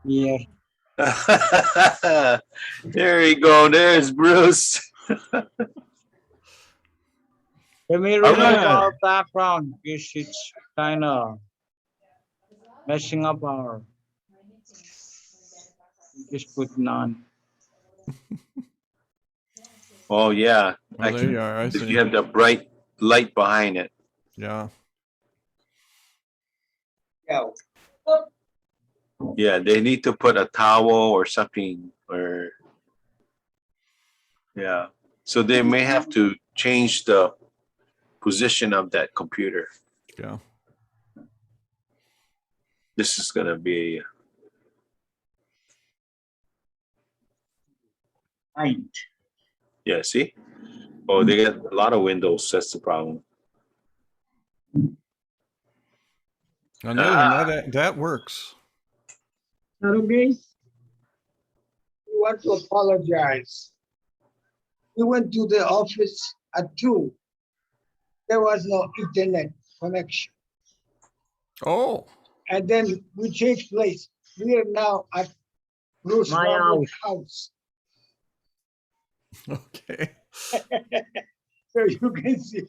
Yeah. There you go. There's Bruce. Let me remove our background because it's kind of messing up our. Just put none. Oh yeah. Oh, there you are. I If see. you have the bright light behind it. Yeah. Yeah, they need to put a towel or something, or yeah. So they may have to change the position of that computer. Yeah. This is gonna be Right. yeah. See, oh, they got a lot of windows. That's the problem. On the other hand, that works. Okay. We want to apologize. We went to the office at 2. There was no internet connection. Oh. And then we changed place. We are now at Bruce My Roberts' house. Okay. So you can see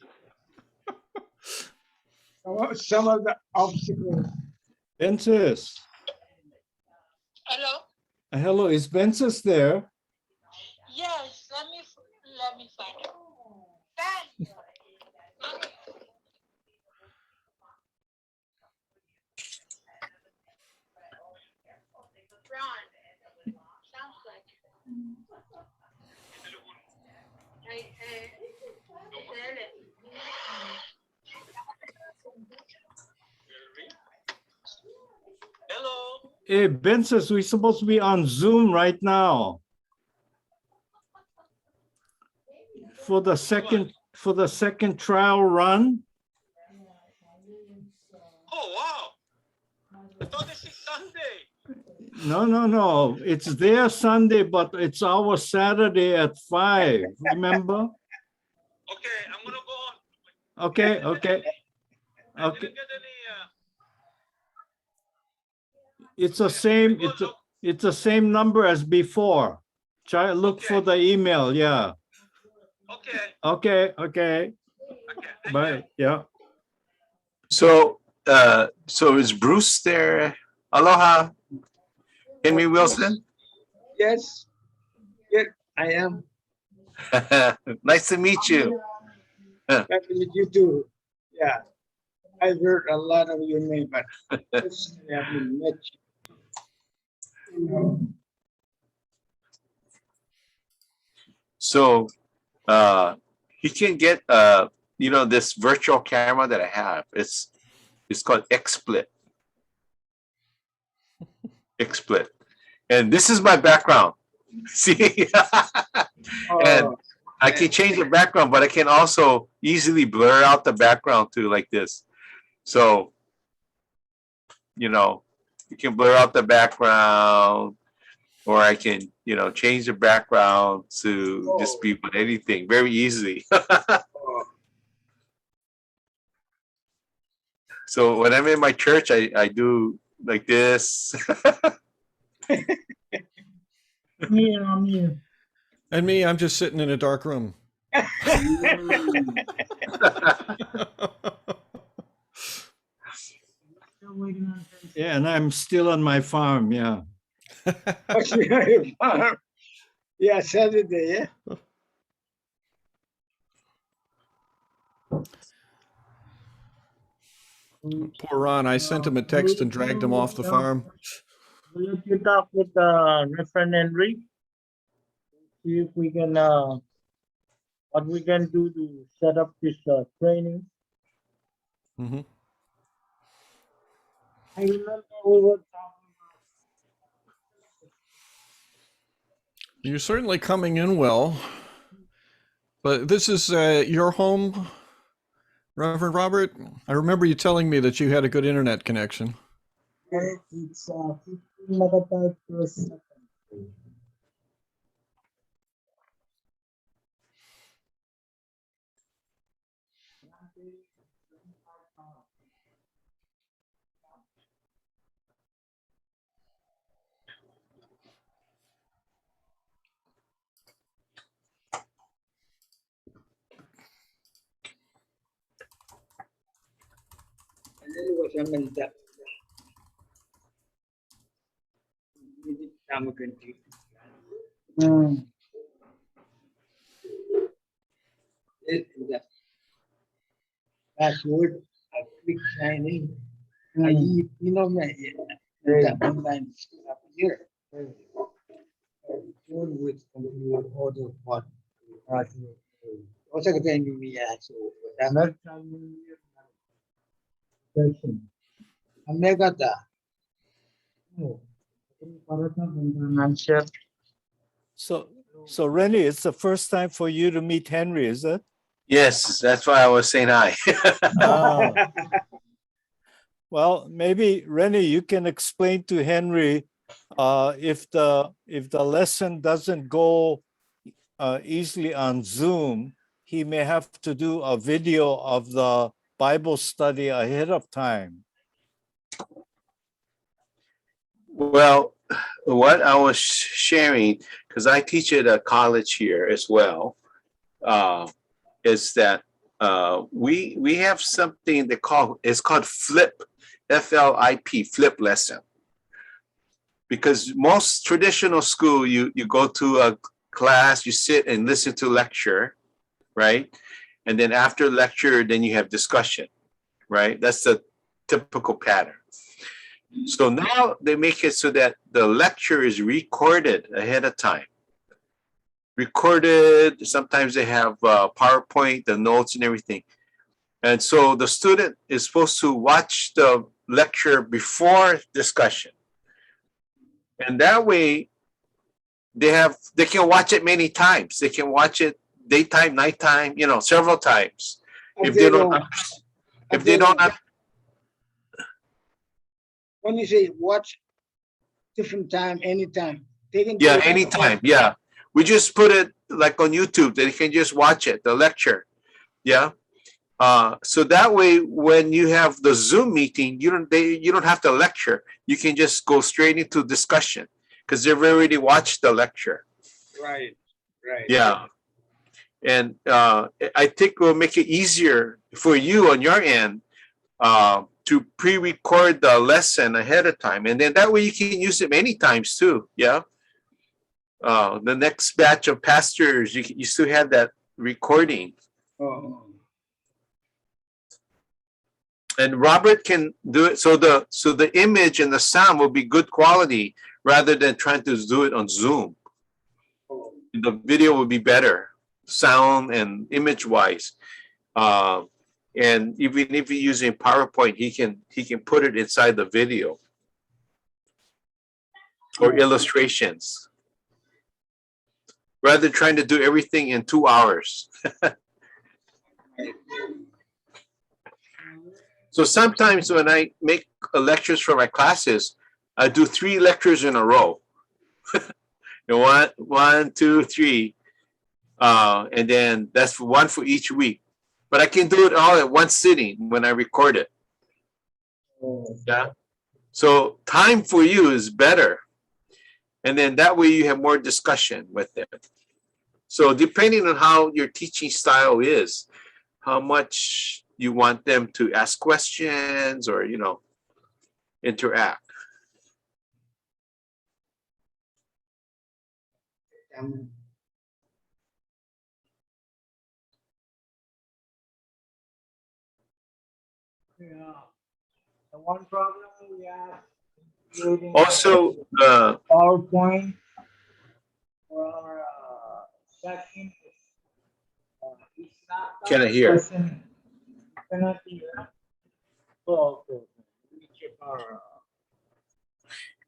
some of the obstacles. Bencis. Hello? Hello, is Bencis there? Yes, let me find it. Ben! Ron, sounds like Hello. Hey, Bencis, we're supposed to be on Zoom right now. For the second trial run. Oh, wow. I thought this is Sunday. No. It's their Sunday, but it's our Saturday at 5. Remember? Okay, I'm going to go on. Okay. I didn't get any, It's the same number as before. Try look for the email. Yeah. Okay. Okay. Thank Bye. you. Yeah. So is Bruce there? Aloha, Henry Wilson. Yes. Yes, I am. Nice to meet you. Nice to meet you too. Yeah. I've heard a lot of your name, but personally I haven't met you. So you can get this virtual camera that I have. It's called XSplit. XSplit. And this is my background. See? And I can change the background, but I can also easily blur out the background too, like this. So, you can blur out the background, or I can, change the background to just be with anything very easily. So when I'm in my church, I do like this. Me. And me, I'm just sitting in a dark room. Yeah, and I'm still on my farm. Yeah. Yeah, Saturday, yeah. Poor Ron, I sent him a text and dragged him off the farm. Will you talk with Reverend Henry? See if we can, what we can do to set up this training. Mm-hmm. I remember we were talking You're certainly coming in well. But this is your home, Reverend Robert? I remember you telling me that you had a good internet connection. it's 15 megabytes per second. sa Manila. Hindi tama ganti. The password, I click sign in. That online up here. Phone with computer order what? What's the thing you mean? So, Amegata. Answer. So Rennie, it's the first time for you to meet Henry, is it? Yes, that's why I was saying hi. Ah. Well, maybe Rennie, you can explain to Henry if the lesson doesn't go easily on Zoom, he may have to do a video of the Bible study ahead of time. Well, what I was sharing, because I teach at a college here as well, is that we have something it's called flip, FLIP, flip lesson. Because most traditional school, you go to a class, you sit and listen to lecture, right? And then after lecture, then you have discussion, right? That's the typical pattern. So now they make it so that the lecture is recorded ahead of time. Recorded, sometimes they have PowerPoint, the notes and everything. And so the student is supposed to watch the lecture before discussion. And that way they can watch it many times. They can watch it daytime, nighttime, several times. If they don't, When you say watch different time, anytime, they can do yeah, it anytime. Yeah. We just put it like on YouTube. They can just watch it, the lecture. Yeah. So that way, when you have the Zoom meeting, you don't have to lecture. You can just go straight into discussion because they've already watched the lecture. Right. Yeah. And I think it will make it easier for you on your end to pre-record the lesson ahead of time. And then that way you can use it many times too. Yeah. The next batch of pastors, you still have that recording. Oh. And Robert can do it. So the image and the sound will be good quality rather than trying to do it on Zoom. The video will be better, sound and image wise. And even if you're using PowerPoint, he can put it inside the video or illustrations rather than trying to do everything in 2 hours. So sometimes when I make lectures for my classes, I do 3 lectures in a row. One, 2, 3. And then that's one for each week. But I can do it all at one sitting when I record it. Yeah. So time for you is better. And then that way you have more discussion with them. So depending on how your teaching style is, how much you want them to ask questions or, interact. Yeah. The one problem we have including Also, PowerPoint for our session is not Can I hear? person cannot hear. Oh, okay. We check our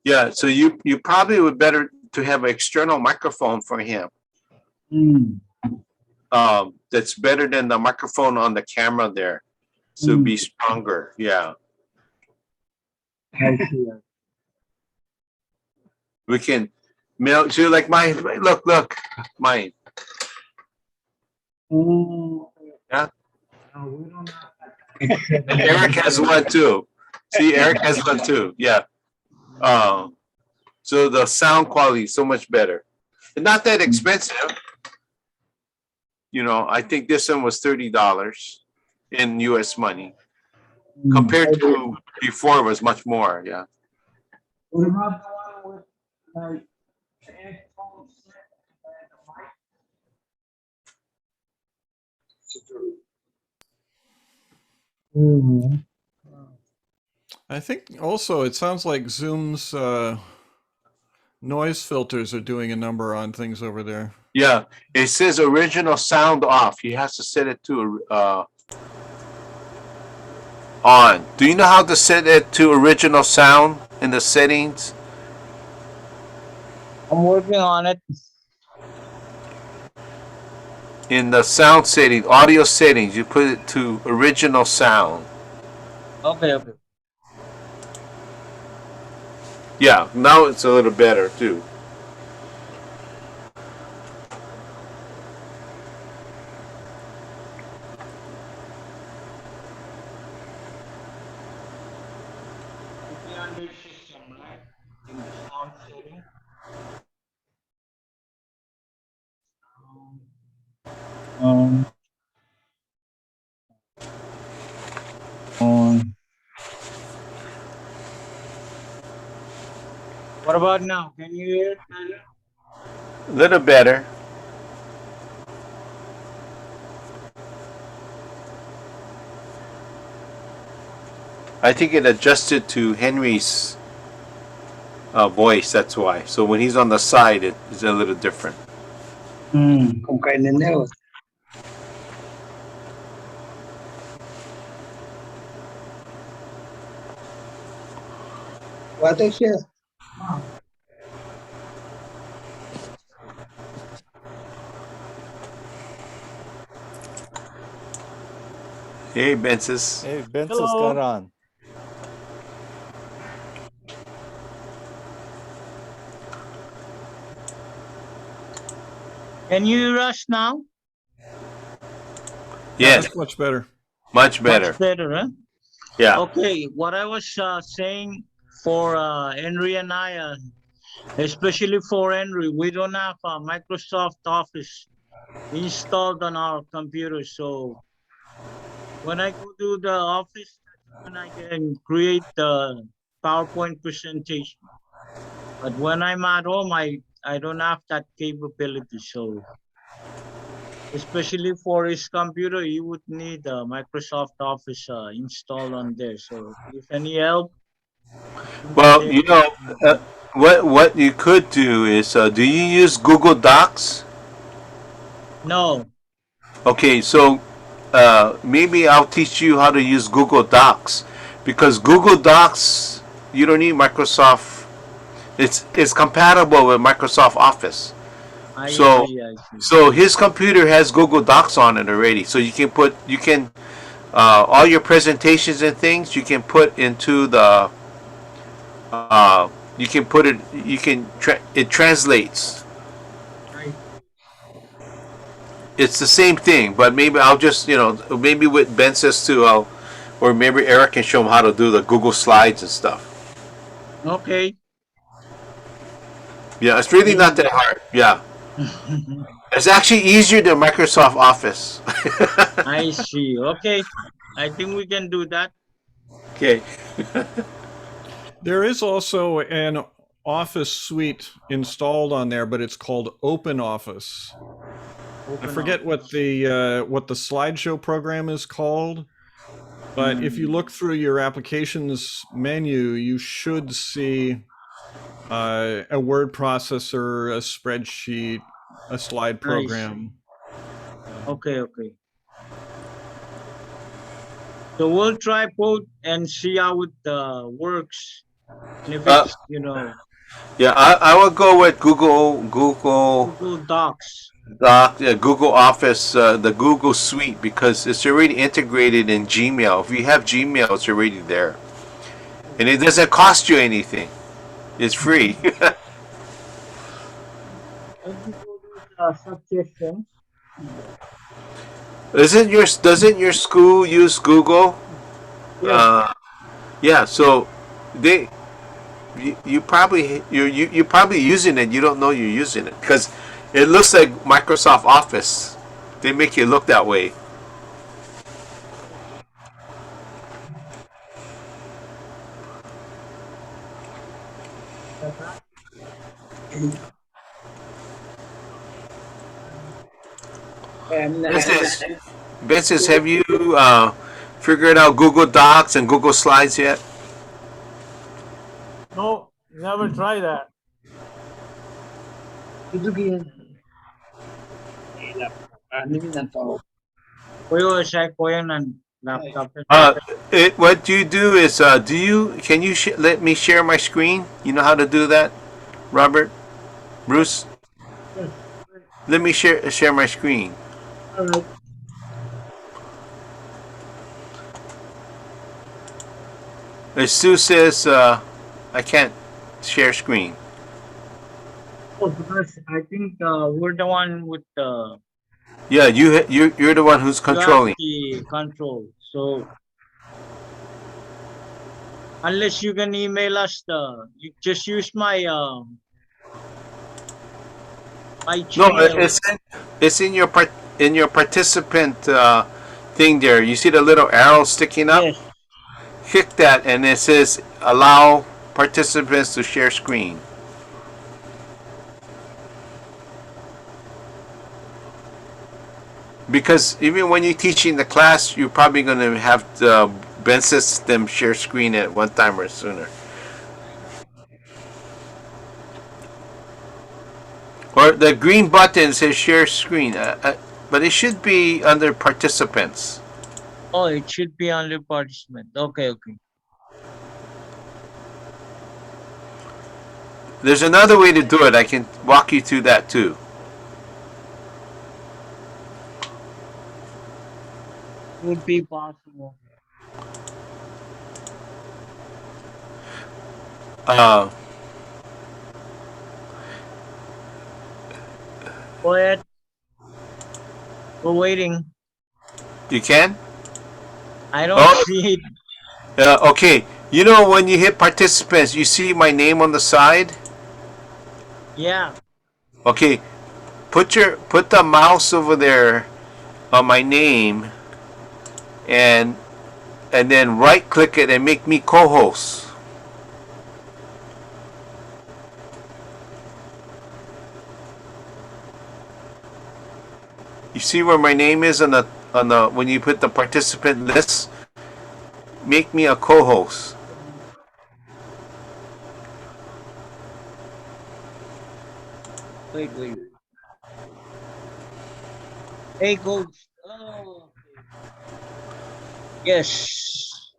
yeah, so you probably would better to have an external microphone for him. That's better than the microphone on the camera there. So be stronger. Yeah. We can mail to like mine. Look, mine. Yeah. No, we don't have And Eric has one too. See, Eric has one too. Yeah. So the sound quality is so much better. And not that expensive. I think this one was $30 in US money compared to Before it was much more. Yeah. What about the one with like the headphones and the mic? Mhm. I think also it sounds like Zoom's noise filters are doing a number on things over there. Yeah. It says original sound off. He has to set it to on. Do you know how to set it to original sound in the settings? I'm working on it. In the sound setting, audio settings, you put it to original sound. Okay, okay. Yeah, now it's a little better too. Should be under system, right? In the sound setting. Um, on. What about now? Can you hear it better? A little better. I think it adjusted to Henry's voice. That's why. So when he's on the side, it is a little different. Kung kailan na yun. What is it? Hey, Bensis. Hey, Ben's Hello. got on. Can you hear us now? Yes, That's much better. much better. Much better, huh? Yeah. Okay, what I was saying for Henry and I, especially for Henry, we don't have Microsoft Office installed on our computer. So when I go to the office, that's when I can create the PowerPoint presentation. But when I'm at home, I don't have that capability. So especially for his computer, he would need Microsoft Office installed on there. So if any help, Well, you know, what you could do is, do you use Google Docs? no, Okay, so maybe I'll teach you how to use Google Docs, because Google Docs, you don't need Microsoft. It's compatible with Microsoft Office. I So see, I see. so his computer has Google Docs on it already. So you can all your presentations and things you can put into the you can put it it translates. I It's the same thing, but maybe I'll just, maybe with Ben says too, or maybe Eric can show him how to do the Google Slides and stuff. okay. Yeah, it's really not that hard. Yeah, it's actually easier than Microsoft Office. I see. Okay. I think we can do that. Okay. There is also an Office suite installed on there, but it's called Open Office. I forget what the slideshow program is called, but if you look through your applications menu, you should see a word processor, a spreadsheet, a slide program. Okay, okay. So we'll try both and see how it works. And if it's, Yeah, I will go with Google Google Docs. Doc, Google Office, the Google Suite, because it's already integrated in Gmail. If you have Gmail, it's already there, and it doesn't cost you anything. It's free. Thank you for those suggestions. Doesn't your school use Google? Yes. Yeah. So they you probably you're probably using it. You don't know you're using it because it looks like Microsoft Office. They make it look that way. And Bensis, have you figured out Google Docs and Google Slides yet? No, never try that. Share ko yan ng laptop. What you do is, can you let me share my screen? You know how to do that, Robert, Bruce? Let me share my screen. All right. Sue says I can't share screen. Oh, because I think we're the one with the Yeah, you're the one who's controlling. the control. So unless you can email us you just use my my No, Gmail. it's in your participant thing there. You see the little arrow sticking up? Yes. Click that, and it says allow participants to share screen. Because even when you're teaching the class, you're probably going to have the Ben system share screen at one time or sooner. Or the green button says share screen, but it should be under participants. Oh, it should be only participant. Okay, okay. There's another way to do it. I can walk you through that too. Would be possible. Go ahead. We're waiting. You can? I don't see it. Okay. You know when you hit participants, you see my name on the side? Yeah. Okay. Put the mouse over there on my name and then right click it and make me co-host. You see where my name is on the when you put the participant list? Make me a co-host. Wait. Hey, coach. Oh. Yes.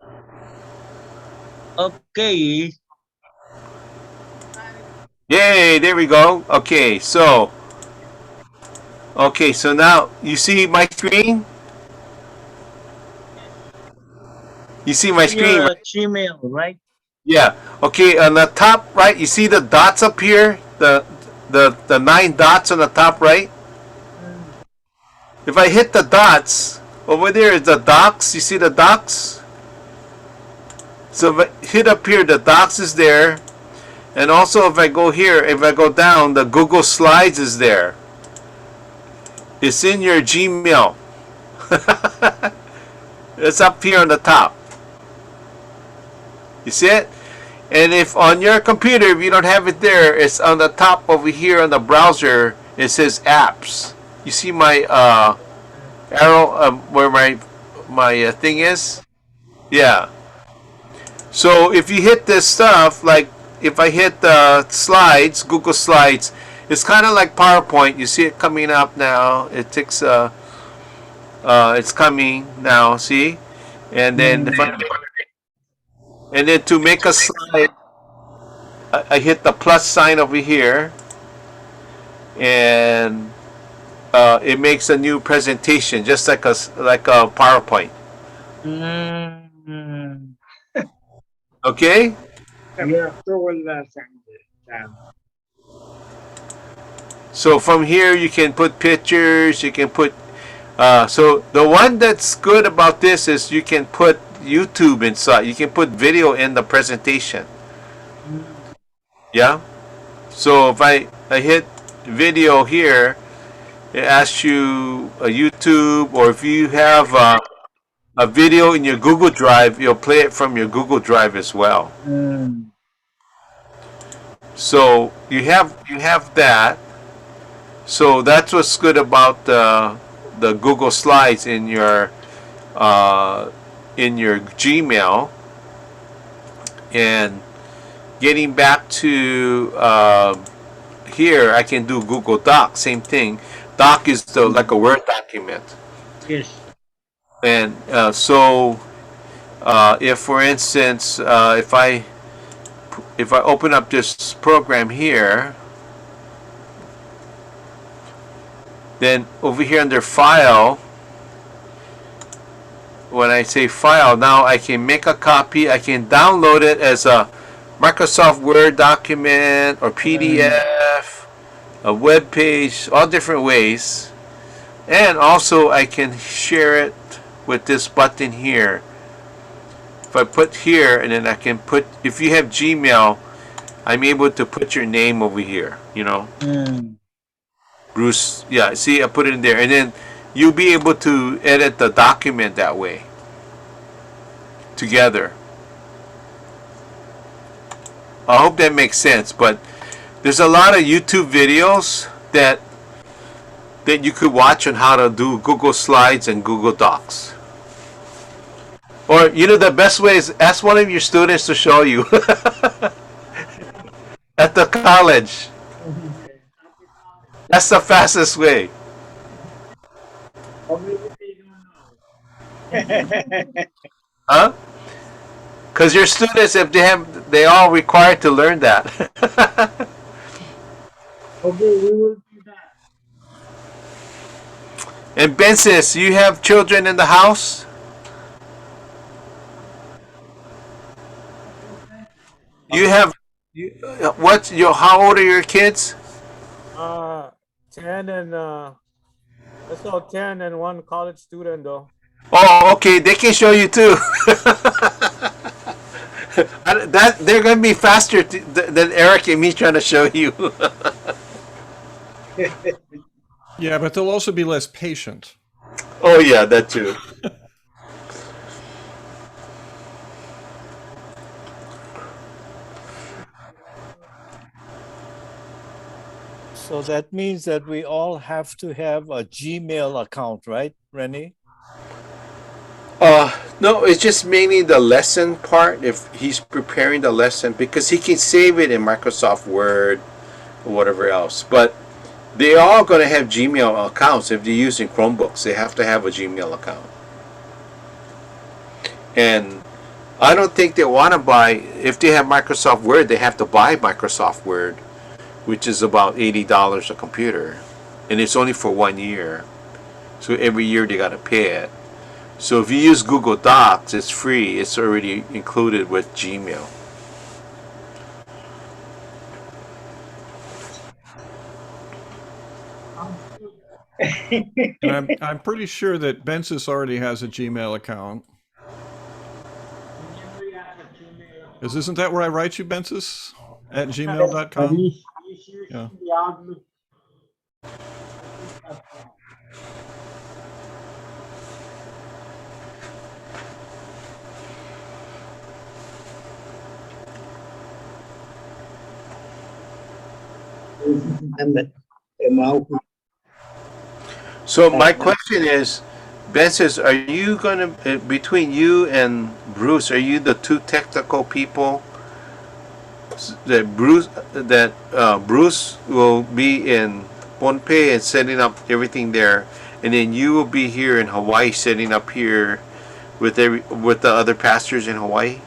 Okay. Yay, there we go. Okay, so now you see my screen? You see my screen, Your right? Gmail, right? Yeah. Okay, on the top right, you see the dots up here? The 9 dots on the top right? If I hit the dots, over there is the docs. You see the docs? So if I hit up here, the docs is there. And also if I go here, if I go down, the Google Slides is there. It's in your Gmail. It's up here on the top. You see it? And if on your computer, if you don't have it there, it's on the top over here on the browser. It says apps. You see my arrow where my thing is? Yeah. So if you hit this stuff, like if I hit the slides, Google Slides, it's kind of like PowerPoint. You see it coming up now. It takes it's coming now. See, and then to make a slide, I hit the plus sign over here, and it makes a new presentation, just like a PowerPoint. Mm. Okay. yeah, So from here you can put pictures. You can put. So the one that's good about this is you can put YouTube inside. You can put video in the presentation. Yeah. So if I hit video here, it asks you a YouTube, or if you have a video in your Google Drive, you'll play it from your Google Drive as well. So you have that. So that's what's good about the Google Slides in your Gmail. And getting back to here, I can do Google Doc. Same thing. Doc is like a Word document. Yes. And so if, for instance, if I open up this program here, then over here under File, when I say File, now I can make a copy. I can download it as a Microsoft Word document or PDF, a web page, all different ways. And also I can share it with this button here. If I put here, and then I can put, if you have Gmail, I'm able to put your name over here, you know. Bruce, yeah, see, I put it in there. And then you'll be able to edit the document that way together. I hope that makes sense, but there's a lot of YouTube videos that you could watch on how to do Google Slides and Google Docs. Or, you know, the best way is ask one of your students to show you at the college. That's the fastest way. Huh? Because your students, if they all required to learn that. Okay, we will do that. And Ben says, you have children in the house? You have, how old are your kids? 10 and that's all 10 and one college student though. Oh, okay, they can show you too. They're going to be faster than Eric and me trying to show you. Yeah, but they'll also be less patient. Oh yeah, that too. So that means that we all have to have a Gmail account, right, Renee? No, it's just mainly the lesson part. If he's preparing the lesson, because he can save it in Microsoft Word or whatever else. But they're all going to have Gmail accounts. If they're using Chromebooks, they have to have a Gmail account. And I don't think they want to buy, if they have Microsoft Word, they have to buy Microsoft Word, which is about $80 a computer. And it's only for 1 year. So every year they got to pay it. So if you use Google Docs, it's free. It's already included with Gmail. And I'm pretty sure that Bensis already has a Gmail account. Because isn't that where I write you, Bensis? At gmail.com? Yeah. So my question is, Ben says, are you going to, between you and Bruce, are you the two technical people? That Bruce will be in Pohnpei and setting up everything there, and then you will be here in Hawaii setting up here with the other pastors in Hawaii.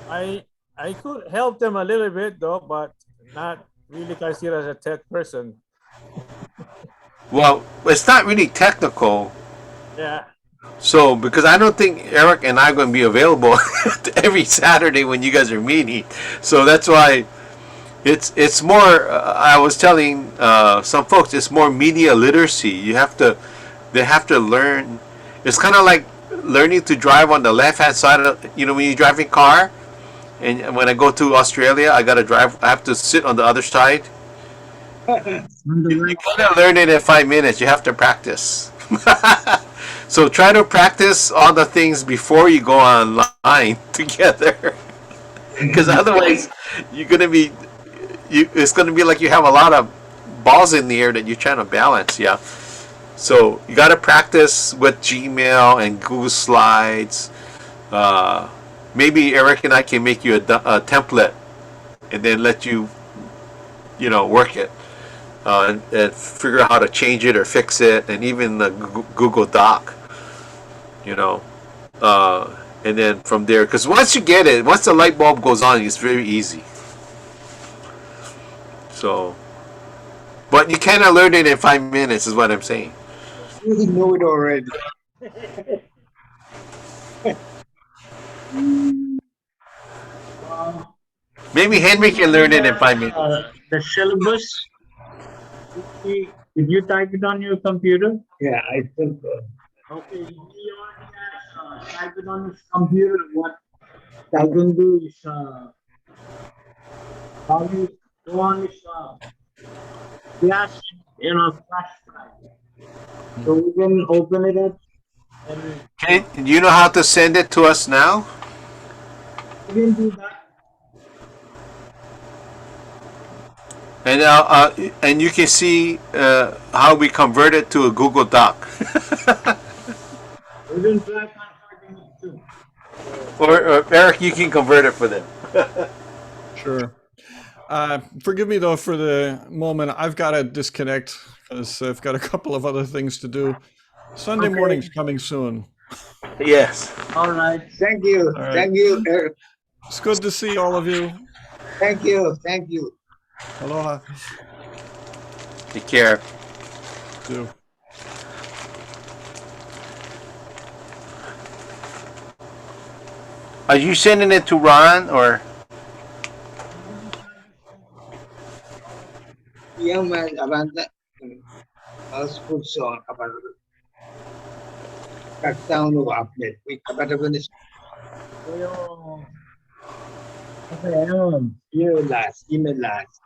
I could help them a little bit though, but not really considered as a tech person. Well, it's not really technical. Yeah. So, because I don't think Eric and I are going to be available every Saturday when you guys are meeting. So that's why it's more, I was telling some folks, it's more media literacy. They have to learn. It's kind of like learning to drive on the left-hand side of, when you're driving car. And when I go to Australia, I have to sit on the other side. You can't learn it in 5 minutes. You have to practice. So try to practice all the things before you go online together, because otherwise you're gonna be it's going to be like you have a lot of balls in the air that you're trying to balance. Yeah. So you got to practice with Gmail and Google Slides. Maybe Eric and I can make you a template and then let you, work it and figure out how to change it or fix it, and even the Google Doc, you know. And then from there, because once you get it, once the light bulb goes on, it's very easy. So, but you cannot learn it in 5 minutes, is what I'm saying. You know it already. Maybe Henry can learn it in 5 minutes. The syllabus. Did you type it on your computer? Yeah, I think so. Okay, he already has type it on his computer. What I can do is probably go on his flash, flash drive. So we can open it up and Do you know how to send it to us now? we can do that. And you can see how we convert it to a Google Doc. We can try converting it too. or Eric, you can convert it for them. Sure. Forgive me though for the moment. I've got to disconnect because I've got a couple of other things to do. Sunday Okay. morning's coming soon. Yes. All right. Thank you. All right. Thank you, Eric. It's good to see all of you. Thank you. Thank you. Aloha. Take care. Do. Are you sending it to Ron or? Yang man abanda school song about cut down of update. We about to email last.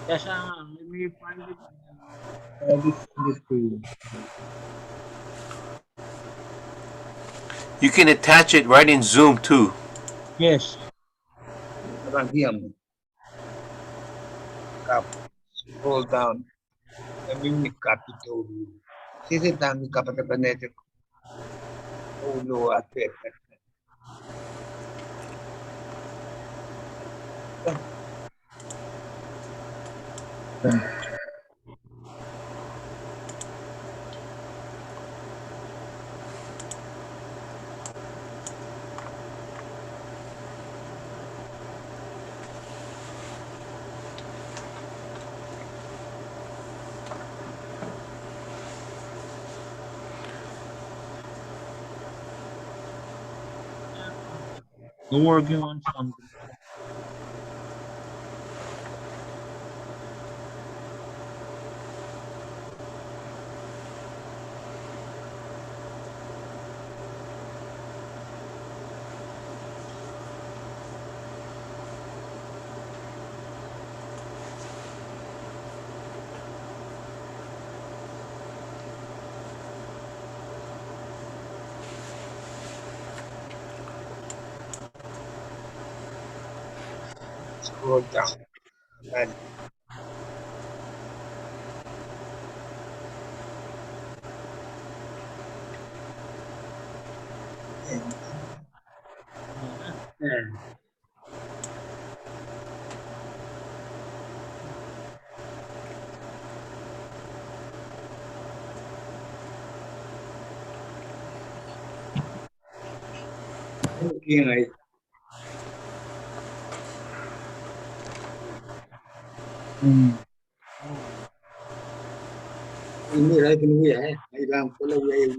Yes, let me find it. This to you. You can attach it right in Zoom too. Yes. About him. Scroll down. Kami copy to sisi dami kapag panetic ulo at paper. We're working on something. Scroll down. And okay, right. Ini lagi ni ya, ay lang ko lang ay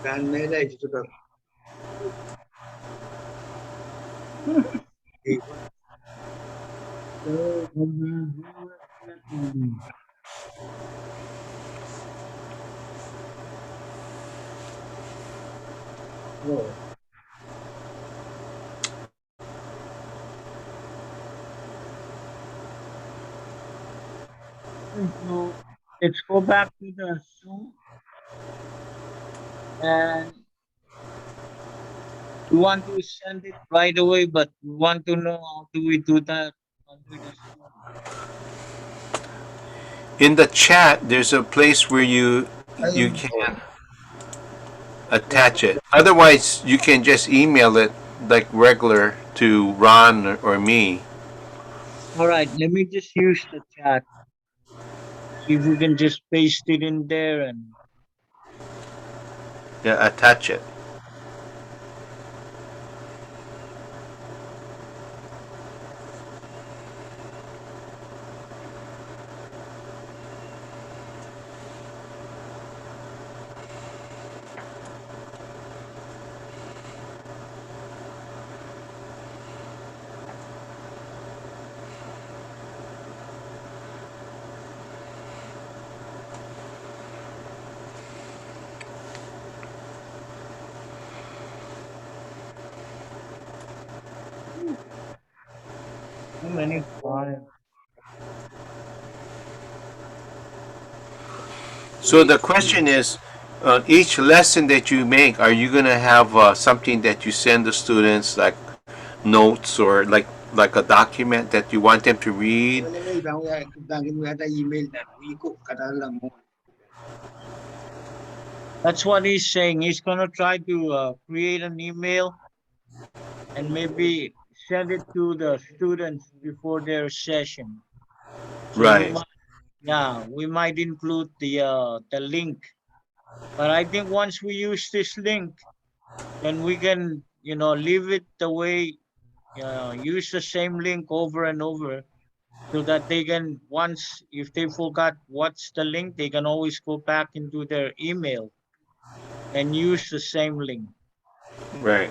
Dan Mela itu sudah. Oh. So let's go back to the Zoom, and we want to send it right away, but we want to know how do we do that under the Zoom. In the chat, there's a place where you can attach it. Otherwise, you can just email it like regular to Ron or me. All right, let me just use the chat. See if we can just paste it in there and Yeah, attach it. too many files. So the question is, each lesson that you make, are you gonna have something that you send the students, like notes or like a document that you want them to read? Ada email dan ikut kata lang mo. That's what he's saying. He's gonna try to create an email and maybe send it to the students before their session. So Right. we might include the link. But I think once we use this link, then we can leave it the way, use the same link over and over, so that they can, once if they forgot what's the link, they can always go back into their email and use the same link. Right.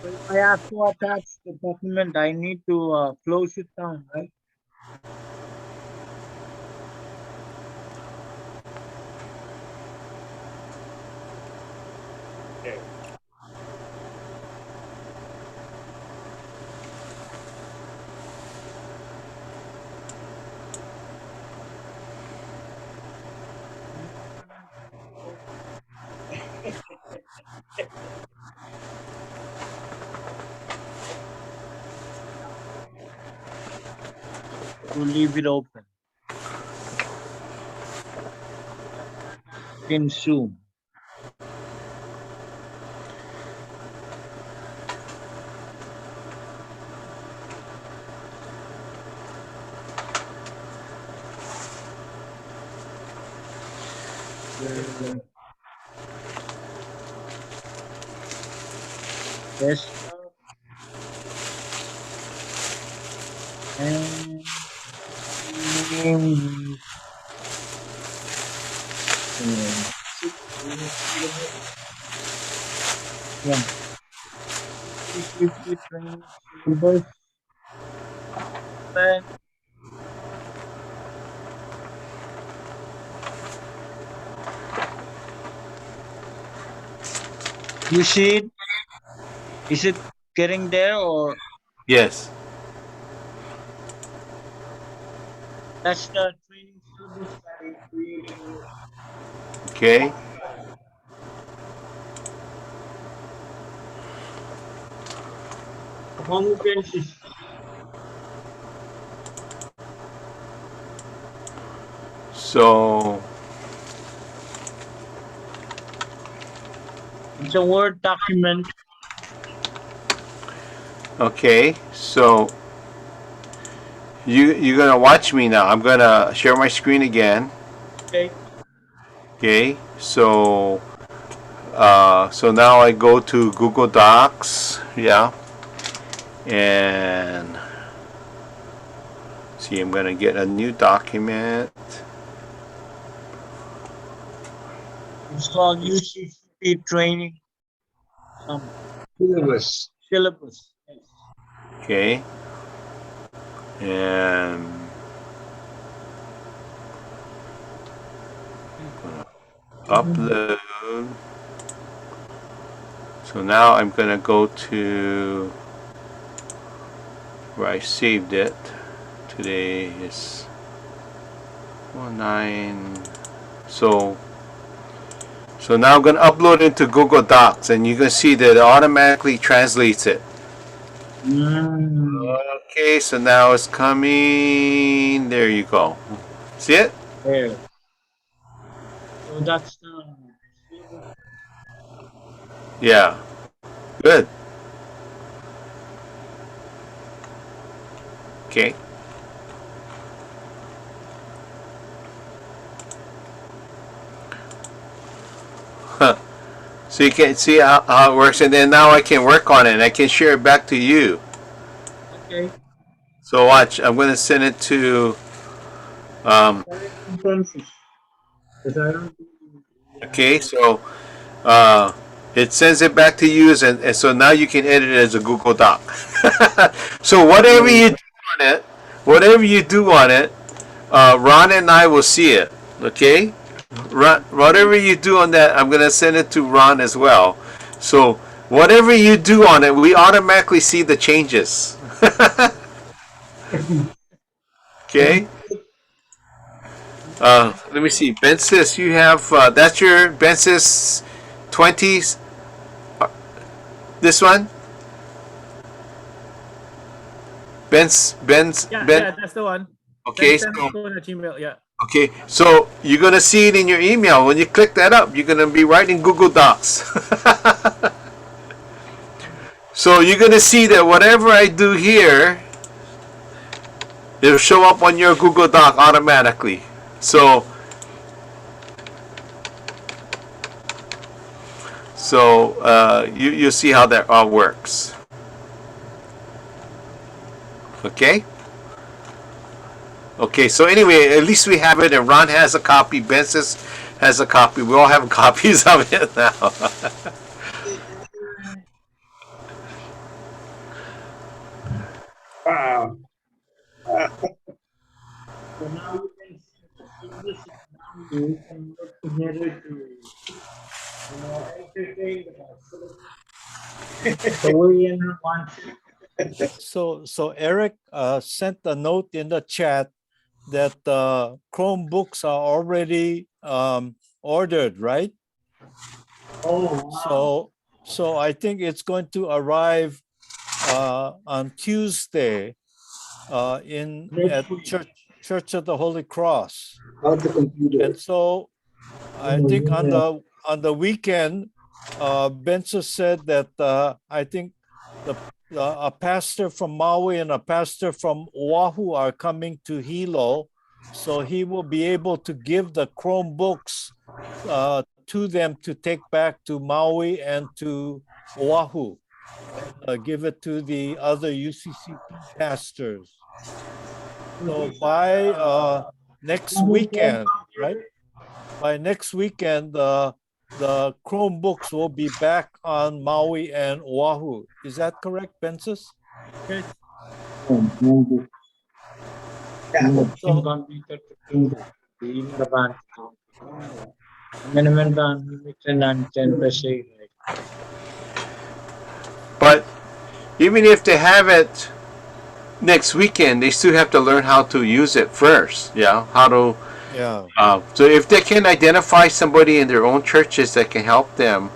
So if I have to attach the document, I need to close it down, right? To leave it open in Zoom. Yes. And name yeah. Safety training syllabus. And you see it? Is it getting there, or Yes. that's the training syllabus that I created here? Okay. Homogenesis. So It's a Word document. Okay, so you're gonna watch me now. I'm gonna share my screen again. Okay. Okay, so so now I go to Google Docs, yeah, and see, I'm gonna get a new document. It's called UCCP training. Some Syllabus. syllabus. Yes. Okay, and upload. So now I'm gonna go to where I saved it. Today is 9. So now I'm gonna upload it to Google Docs, and you can see that it automatically translates it. Mm, Okay, so now it's coming. There you go. See it? there. So that's the syllabus. Yeah. Good. Okay. Huh. So you can see how it works, and then now I can work on it, and I can share it back to you. Okay. So watch, I'm going to send it to, Consensus. Because I don't think okay, so it sends it back to you, and so now you can edit it as a Google Doc. So whatever you do on it, Ron and I will see it, okay? Whatever you do on that, I'm going to send it to Ron as well. So whatever you do on it, we automatically see the changes. Okay? Let me see. Bensis, you have that's your Bensis 20s. This one, Yeah, Ben. yeah, that's the one. Okay, Send so to Gmail. Yeah. okay, so you're gonna see it in your email. When you click that up, you're gonna be right in Google Docs. So you're gonna see that whatever I do here, it'll show up on your Google Doc automatically. So you'll see how that all works. Okay? Okay, so anyway, at least we have it, and Ron has a copy, Bensis has a copy. We all have copies of it now. Wow. so now you can see the syllabus, and now you can work together to entertain the way in wants it. So Eric sent a note in the chat that Chromebooks are already ordered, right? Oh, wow. So I think it's going to arrive on Tuesday at Next week. Church of the Holy Cross. How the computer. And so I think on the weekend, Benson said that I think a pastor from Maui and a pastor from Oahu are coming to Hilo, so he will be able to give the Chromebooks to them to take back to Maui and to Oahu, and give it to the other UCCP pastors. So by next weekend, right? By next weekend, the Chromebooks will be back on Maui and Oahu. Is that correct, Bensis? Yes. So- Computer the band. But even if they have it next weekend, they still have to learn how to use it first. Yeah, how to. Yeah. So if they can identify somebody in their own churches that can help them,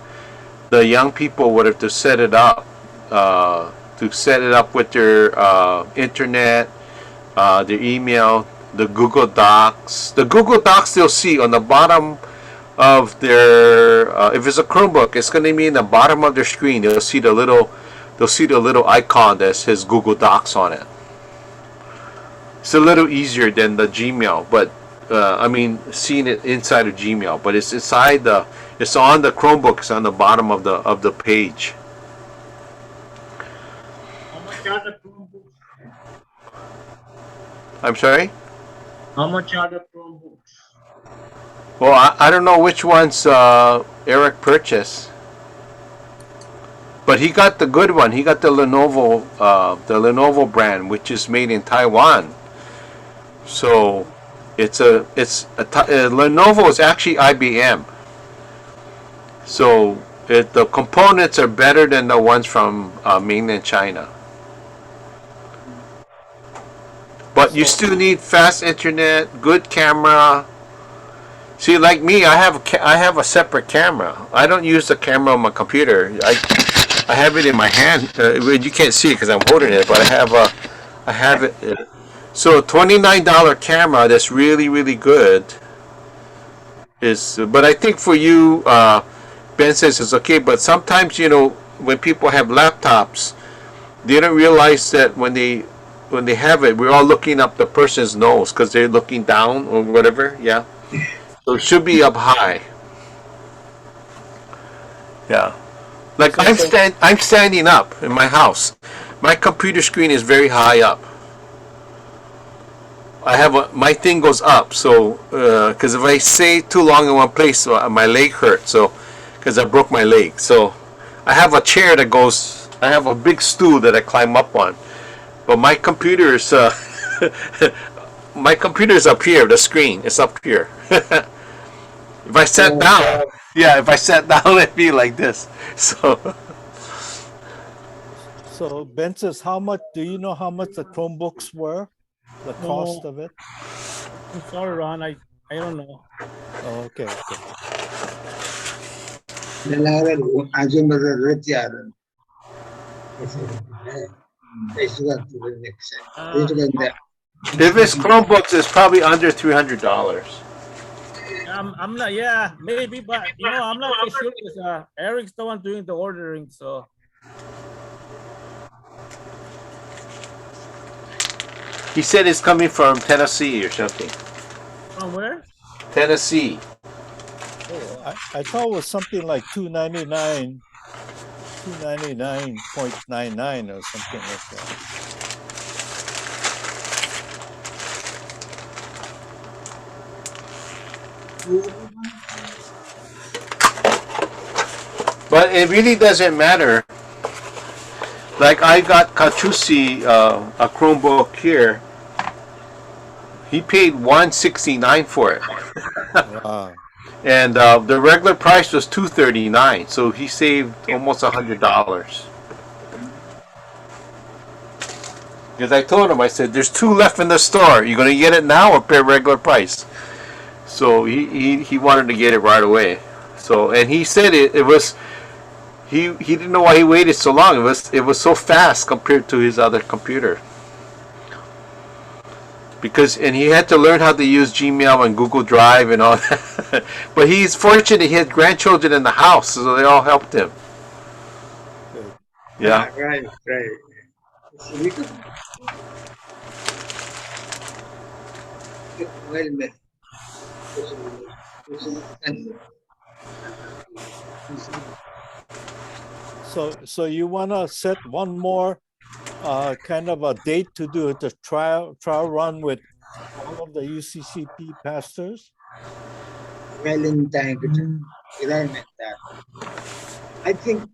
the young people would have to set it up, with their internet, their email, the Google Docs. The Google Docs they'll see on the bottom of their, if it's a Chromebook, it's going to be in the bottom of their screen. They'll see the little they'll see the little icon that says Google Docs on it. It's a little easier than the Gmail, but I mean, seeing it inside of Gmail, but it's inside it's on the Chromebooks on the bottom of the page. How much are the Chromebooks? I'm sorry? How much are the Chromebooks? Well, I don't know which ones Eric purchased, but he got the good one. He got the Lenovo brand, which is made in Taiwan. So Lenovo is actually IBM. So the components are better than the ones from mainland China. But you still need fast internet, good camera. See, like me, I have a separate camera. I don't use the camera on my computer. I have it in my hand. You can't see it because I'm holding it, but I have it. So $29 camera that's really, really good is. But I think for you, Ben says it's okay. But sometimes, when people have laptops, they don't realize that when they have it, we're all looking up the person's nose because they're looking down or whatever. Yeah. So it should be up high. Yeah. Like I'm standing up in my house. My computer screen is very high up. My thing goes up, so because if I stay too long in one place, my leg hurts. So because I broke my leg, so I have a chair that goes. I have a big stool that I climb up on, but my computer is my computer is up here. The screen is up here. If I sat down, it'd be like this. So Ben says, do you know how much the Chromebooks were? The cost of it? I'm sorry, Ron. I don't know. Oh, okay. if it's Chromebooks, it's probably under $300. I'm not. Yeah, maybe, but I'm not so sure because Eric's the one doing the ordering. So He said it's coming from Tennessee or something. from where? Tennessee. Oh, I thought it was something like $299, $299.99 or something like that. But it really doesn't matter. Like I got Kachusi a Chromebook here. He paid $169 for it. Wow. And the regular price was $239, so he saved almost $100. Because I told him, I said, "There's 2 left in the store. You're gonna get it now or pay regular price?" So he wanted to get it right away. So and he said it was he didn't know why he waited so long. It was so fast compared to his other computer. And he had to learn how to use Gmail and Google Drive and all that. But he's fortunate he had grandchildren in the house, so they all helped him. Good. Yeah. Right. So you want to set one more kind of a date to do the trial run with all of the UCCP pastors? Valentine, I think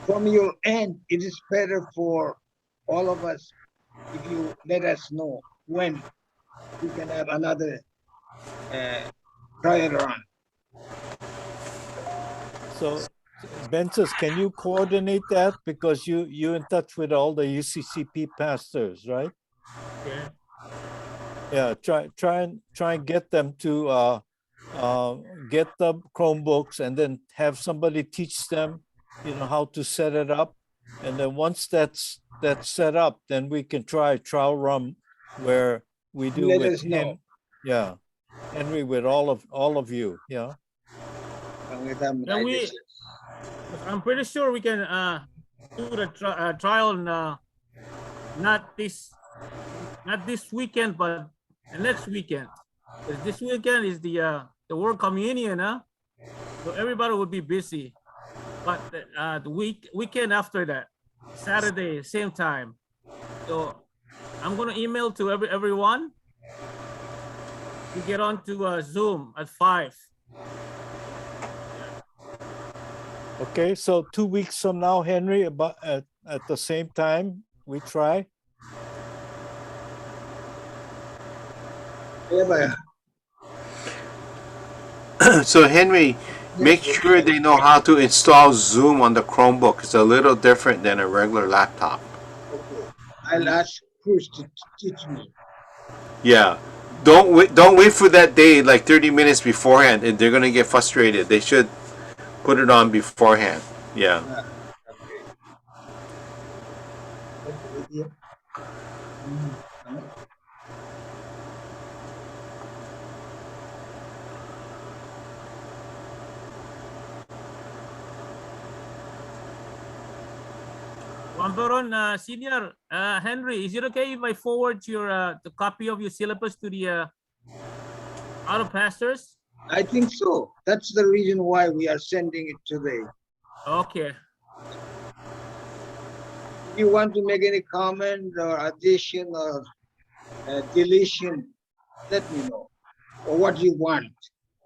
from your end, it is better for all of us if you let us know when we can have another trial run. So Ben says, can you coordinate that because you're in touch with all the UCCP pastors, right? Okay. Yeah, try and get them to get the Chromebooks and then have somebody teach them, how to set it up. And then once that's set up, then we can try a trial run where we do Let with us know. him. Yeah, Henry with all of you. Yeah. I'm pretty sure we can do the trial not this weekend, but the next weekend. 'Cause this weekend is the World Communion, huh? So everybody would be busy. But the weekend after that, Saturday, same time. So I'm gonna email to everyone to get on to Zoom at 5. Okay, so 2 weeks from now, Henry, about at the same time, we try. Yeah, but So Henry, make sure they know how to install Zoom on the Chromebook. It's a little different than a regular laptop. okay. I'll ask Cruz to teach me. Yeah. Don't wait for that day like 30 minutes beforehand and they're gonna get frustrated. They should put it on beforehand. Yeah. Okay. Okay, yeah. Wambaron, Senior, Henry, is it okay if I forward your the copy of your syllabus to the other pastors? I think so. That's the reason why we are sending it today. Okay. If you want to make any comment or addition or deletion, let me know. Or what you want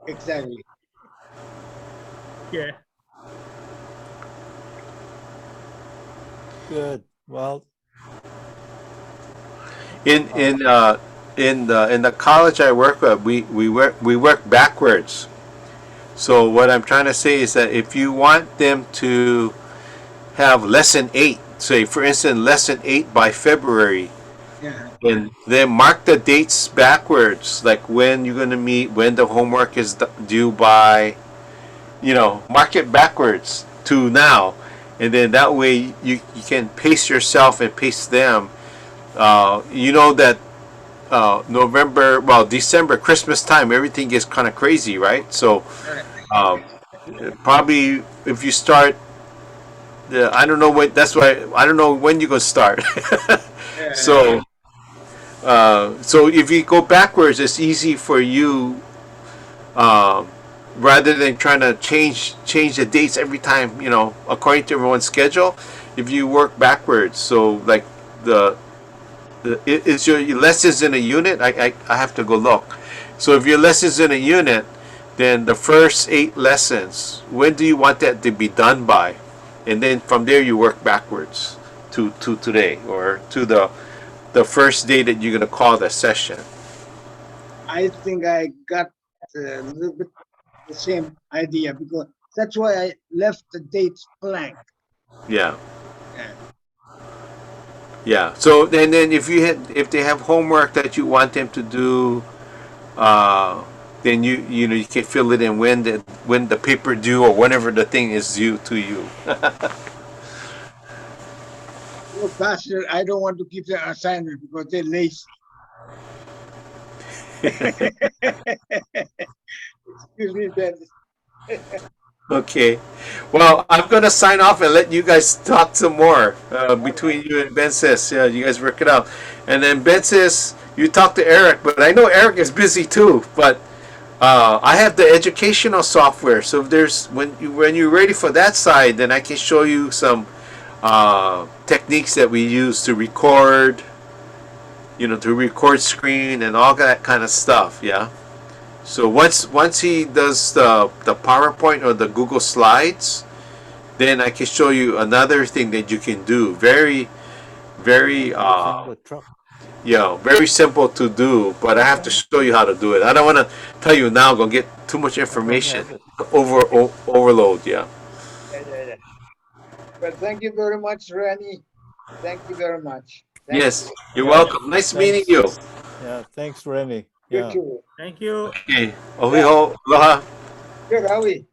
exactly. Okay. Good. Well, In the college I work with, we work backwards. So what I'm trying to say is that if you want them to have lesson 8, say for instance lesson 8 by February, Yeah. and then mark the dates backwards, like when you're gonna meet, when the homework is due by, mark it backwards to now, and then that way you can pace yourself and pace them. You know that December, Christmas time, everything gets kind of crazy, right? So probably if you start, I don't know when. That's why I don't know when you're gonna start. So if you go backwards, it's easy for you. Rather than trying to change the dates every time, according to everyone's schedule, if you work backwards, so like is your lessons in a unit? I have to go look. So if your lessons in a unit, then the first 8 lessons, when do you want that to be done by? And then from there you work backwards to today, or to the first day that you're gonna call the session. I think I got a little bit the same idea because that's why I left the dates blank. Yeah. Yeah. Yeah. So and then if they have homework that you want them to do, then you can fill it in when the paper due, or whenever the thing is due to you. Well, Pastor, I don't want to keep the assignment because they're lazy. Excuse me, Ben. Okay. Well, I'm gonna sign off and let you guys talk some more between you and Ben says. Yeah, you guys work it out. And then Ben says you talk to Eric, but I know Eric is busy too. But I have the educational software, so if there's when you're ready for that side, then I can show you some techniques that we use to record, screen and all that kind of stuff. Yeah. So once he does the PowerPoint or the Google Slides, then I can show you another thing that you can do. Very, very very simple to do, but I have to show you how to do it. I don't want to tell you now. Gonna get too much information. Overload. Yeah. But thank you very much, Rennie. Thank you very much. Yes, you're welcome. Nice meeting you. Yeah, thanks, Remy. You Yeah. too. Thank you. Okay. Ohiho. Aloha. Good, Howie.